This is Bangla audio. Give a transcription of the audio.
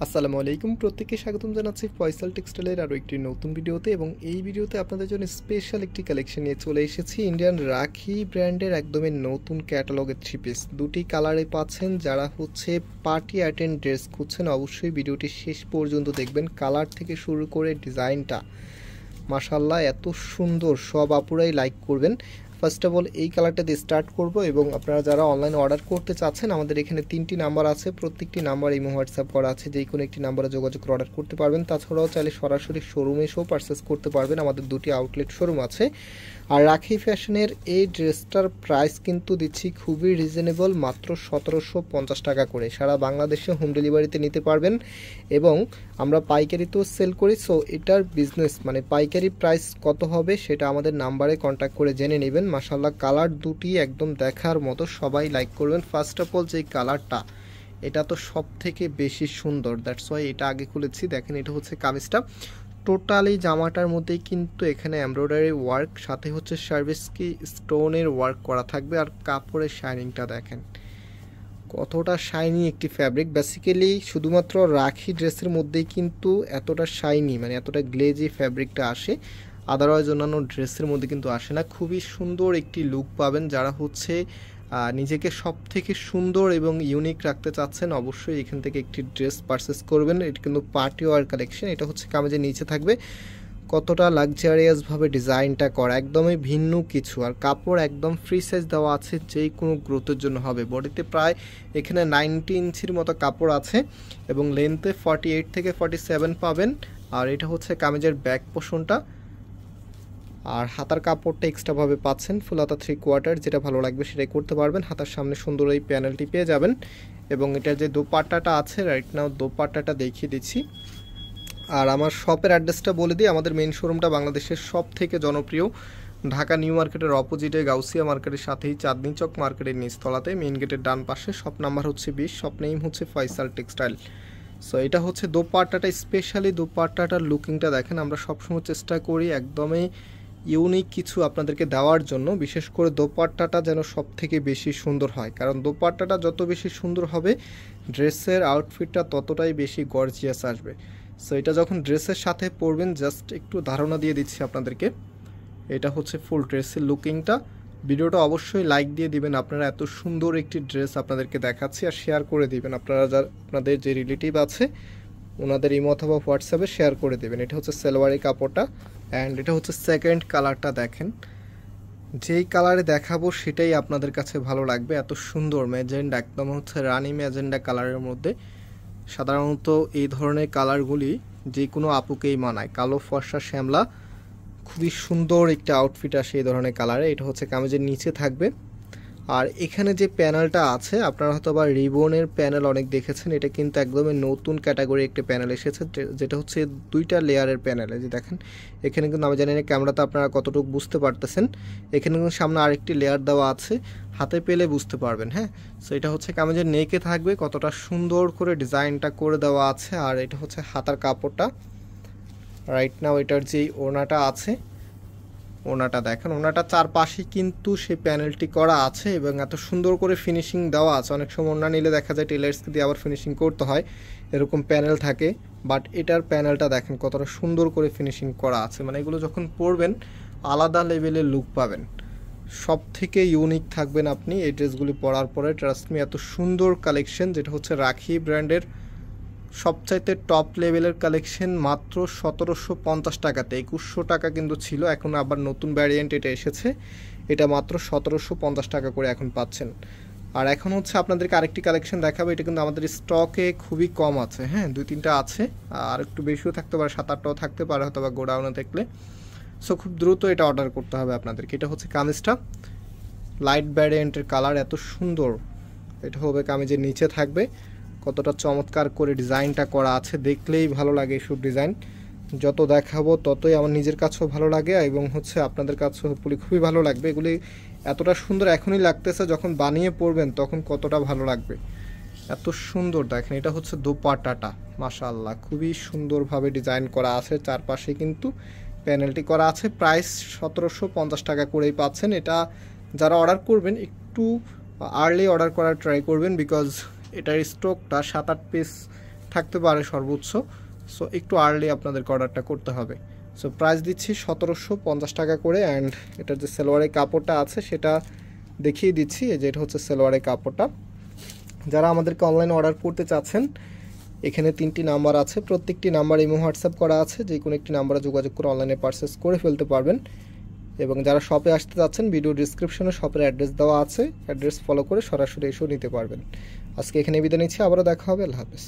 আসসালামু আলাইকুম, প্রত্যেককে স্বাগতম জানাচ্ছি ফয়সাল টেক্সটাইলের আরও একটি নতুন ভিডিওতে। এবং এই ভিডিওতে আপনাদের জন্য স্পেশাল একটি কালেকশন নিয়ে চলে এসেছি। ইন্ডিয়ান রাখি ব্র্যান্ডের একদমই নতুন ক্যাটালগের থ্রি পিস, দুটি কালারে পাচ্ছেন। যারা হচ্ছে পার্টি অ্যাটেন্ড ড্রেস খুঁজছেন অবশ্যই ভিডিওটি শেষ পর্যন্ত দেখবেন। কালার থেকে শুরু করে ডিজাইনটা মাশাআল্লাহ এত সুন্দর, সব আপুরাই লাইক করবেন। ফার্স্ট অফ অল এই কালারটা দিয়ে স্টার্ট করব এবং আপনারা যারা অনলাইনে অর্ডার করতে চাচ্ছেন আমাদের এখানে 3টি নাম্বার আছে, প্রত্যেকটি নাম্বার ইমো হোয়াটসঅ্যাপ করা আছে, যে কোনো একটি নাম্বারে যোগাযোগ করে অর্ডার করতে পারবেন। তাছাড়াও চাইলে সরাসরি শোরুমে এসেও পারচেস করতে পারবেন, আমাদের দুটি আউটলেট শোরুম আছে। আর রাখি ফ্যাশনের এই ড্রেসটার প্রাইস কিন্তু দিচ্ছি খুবই রিজনেবল, মাত্র 1750 টাকা করে। সারা বাংলাদেশে হোম ডেলিভারিতে নিতে পারবেন এবং আমরা পাইকারিতেও সেল করি। সো এটার বিজনেস মানে পাইকারি প্রাইস কত হবে সেটা আমাদের নাম্বারে কন্ট্যাক্ট করে জেনে নেবেন। মাশাআল্লাহ কালার দুটি একদম দেখার মতো, সবাই লাইক করবেন। ফার্স্ট অফ অল যে কালারটা, এটা তো সব থেকে বেশি সুন্দর, দ্যাটস ওয়াই এটা আগে খুলেছি। দেখেন এটা হচ্ছে কামিজটা, টোটালি জামাটার মধ্যেই কিন্তু এখানে এমব্রয়ডারি ওয়ার্ক, সাথে হচ্ছে সার্ভিস কি স্টোনের ওয়ার্ক করা থাকবে। আর কাপড়ের শাইনিংটা দেখেন কতটা শাইনি একটি ফ্যাব্রিক। বেসিক্যালি শুধুমাত্র রাখি ড্রেসের মধ্যেই কিন্তু এতটা শাইনি মানে এতটা গ্লেজি ফ্যাব্রিকটা আসে, আদারওয়াইজ অন্যান্য ড্রেসের মধ্যে কিন্তু আসে না। খুবই সুন্দর একটি লুক পাবেন। যারা হচ্ছে নিজেকে সব থেকে সুন্দর এবং ইউনিক রাখতে চাচ্ছেন অবশ্যই এখান থেকে একটি ড্রেস পারচেস করবেন। এটা কিন্তু পার্টি ওয়ার কালেকশন। এটা হচ্ছে কামিজের নিচে থাকবে, কতটা লাক্সারিয়াসভাবে ডিজাইনটা করা, একদমই ভিন্ন কিছু। আর কাপড় একদম ফ্রি সাইজ দেওয়া আছে, যেই কোনো গ্রোথের জন্য হবে। বডিতে প্রায় এখানে 90 ইঞ্চির মতো কাপড় আছে এবং লেন্থে 48 থেকে 47 পাবেন। আর এটা হচ্ছে কামিজের ব্যাক পোর্শনটা। আর হাতার কাপড়টা এক্সট্রাভাবে পাচ্ছেন, ফুল হাতা 3/4, যেটা ভালো লাগবে সেটাই করতে পারবেন। হাতার সামনে সুন্দর এই প্যানেলটি পেয়ে যাবেন এবং এটার যে দোপাট্টাটা আছে, রাইট নাও দোপাট্টাটা দেখিয়ে দিচ্ছি। আর আমার শপের অ্যাড্রেসটা বলে দিই। আমাদের মেইন শোরুমটা বাংলাদেশের সব থেকে জনপ্রিয় ঢাকা নিউ মার্কেটের অপোজিটে গাউসিয়া মার্কেটের সাথেই চাঁদনি চক মার্কেটের নিচতলাতে, মেইন গেটের ডান পাশে। শপ নাম্বার হচ্ছে 20, শপ নেম হচ্ছে ফয়সাল টেক্সটাইল। সো এটা হচ্ছে দোপাট্টাটা, স্পেশালি দোপাট্টাটার লুকিংটা দেখেন। আমরা সবসময় চেষ্টা করি একদমই ইউনিক কিছু আপনাদেরকে দেওয়ার জন্য, বিশেষ করে দোপাট্টাটা যেন সব থেকে বেশি সুন্দর হয়। কারণ দোপাট্টাটা যত বেশি সুন্দর হবে ড্রেসের আউটফিটটা ততটাই বেশি গর্জিয়াস আসবে। সো এটা যখন ড্রেসের সাথে পরবেন, জাস্ট একটু ধারণা দিয়ে দিচ্ছি আপনাদেরকে। এটা হচ্ছে ফুল ড্রেসের লুকিংটা। ভিডিওটা অবশ্যই লাইক দিয়ে দিবেন, আপনারা এত সুন্দর একটি ড্রেস আপনাদেরকে দেখাচ্ছি। আর শেয়ার করে দিবেন, আপনারা আপনাদের যে রিলেটিভ আছে ওনাদের ইমো অথবা হোয়াটসঅ্যাপে শেয়ার করে দেবেন। এটা হচ্ছে সালোয়ারের কাপড়টা অ্যান্ড এটা হচ্ছে সেকেন্ড কালারটা। দেখেন যেই কালারে দেখাবো সেটাই আপনাদের কাছে ভালো লাগবে, এত সুন্দর ম্যাজেন্ডা, একদম হচ্ছে রানি ম্যাজেন্ডা কালারের মধ্যে। সাধারণত এই ধরনের কালারগুলি যে কোনো আপুকেই মানায়, কালো ফর্সা শ্যামলা, খুবই সুন্দর একটা আউটফিট আসে এই ধরনের কালারে। এটা হচ্ছে কামিজের নিচে থাকবে। আর এখানে যে প্যানেলটা আছে, আপনারা হয়তো বা রিবনের প্যানেল অনেক দেখেছেন, এটা কিন্তু একদমই নতুন ক্যাটাগরি একটা প্যানেল এসেছে, যেটা হচ্ছে 2টা লেয়ারের প্যানেল। যে দেখেন এখানে কিন্তু আমি জানি না ক্যামেরাতে আপনারা কতটুকু বুঝতে পারতেছেন, এখানে কিন্তু সামনে আরেকটি লেয়ার দেওয়া আছে, হাতে পেলে বুঝতে পারবেন। হ্যাঁ, সো এটা হচ্ছে কামিজের নেকে থাকবে, কতটা সুন্দর করে ডিজাইনটা করে দেওয়া আছে। আর এটা হচ্ছে হাতার কাপড়টা। রাইট নাও এটার যেই ওড়নাটা আছে, ওনাটা দেখেন, ওনাটা চারপাশে কিন্তু সেই প্যানেলটি করা আছে এবং এত সুন্দর করে ফিনিশিং দেওয়া আছে। অনেক সময় ওনা নিলে দেখা যায় টেলার্সকে দিয়ে আবার ফিনিশিং করতে হয়, এরকম প্যানেল থাকে। বাট এটার প্যানেলটা দেখেন কতটা সুন্দর করে ফিনিশিং করা আছে, মানে এগুলো যখন পরবেন আলাদা লেভেলের লুক পাবেন, সব থেকে ইউনিক থাকবেন আপনি এই ড্রেসগুলি পরার পরে। ট্রাস্ট মি, এত সুন্দর কালেকশন, যেটা হচ্ছে রাখি ব্র্যান্ডের সবচাইতে টপ লেভেলের কালেকশন, মাত্র 1750 টাকাতে। 2100 টাকা কিন্তু ছিল, এখন আবার নতুন ভ্যারিয়েন্ট এটা এসেছে, এটা মাত্র 1750 টাকা করে এখন পাচ্ছেন। আর এখন হচ্ছে আপনাদেরকে আরেকটি কালেকশন দেখাবো, এটা কিন্তু আমাদের স্টকে খুবই কম আছে। হ্যাঁ, 2-3টা আছে, আর একটু বেশিও থাকতে পারে, 7-8টাও থাকতে পারে হয়তো বা গোডাউনে দেখলে। সো খুব দ্রুত এটা অর্ডার করতে হবে আপনাদেরকে। এটা হচ্ছে কামিজটা, লাইট ভ্যারিয়েন্টের কালার, এত সুন্দর। এটা হবে কামিজের নিচে থাকবে, কতটা চমৎকার করে ডিজাইনটা করা আছে, দেখলেই ভালো লাগে এইসব ডিজাইন। যত দেখাবো ততই আমার নিজের কাছেও ভালো লাগে এবং হচ্ছে আপনাদের কাছেও হোপফুলি খুবই ভালো লাগবে। এগুলি এতটা সুন্দর এখনই লাগতেছে, যখন বানিয়ে পড়বেন তখন কতটা ভালো লাগবে, এত সুন্দর। দেখেন এটা হচ্ছে দোপাট্টাটা, মাশাআল্লাহ খুবই সুন্দরভাবে ডিজাইন করা আছে, চারপাশে কিন্তু প্যানেলটি করা আছে। প্রাইস 1750 টাকা করেই পাচ্ছেন। এটা যারা অর্ডার করবেন একটু আর্লি অর্ডার করার ট্রাই করবেন, বিকজ এটার স্টকটা 7-8 পিস থাকতে পারে সর্বোচ্চ। সো একটু আর্লি আপনাদেরকে অর্ডারটা করতে হবে। সো প্রাইস দিচ্ছি 1750 টাকা করে। অ্যান্ড এটার যে সালোয়ারের কাপড়টা আছে সেটা দেখিয়ে দিচ্ছি। এই যে এটা হচ্ছে সালোয়ারের কাপড়টা। যারা আমাদেরকে অনলাইনে অর্ডার করতে চাচ্ছেন, এখানে 3টি নাম্বার আছে, প্রত্যেকটি নাম্বার ইমো হোয়াটসঅ্যাপ করা আছে, যে কোনো একটি নাম্বারে যোগাযোগ করে অনলাইনে পারচেস করে ফেলতে পারবেন। এবং যারা শপে আসতে যাচ্ছেন, ভিডিও ডিসক্রিপশনে শপের অ্যাড্রেস দেওয়া আছে, অ্যাড্রেস ফলো করে সরাসরি এসেও নিতে পারবেন। আজকে এখানে বিদায় নিচ্ছি, আবারও দেখা হবে। আল্লাহ হাফেজ।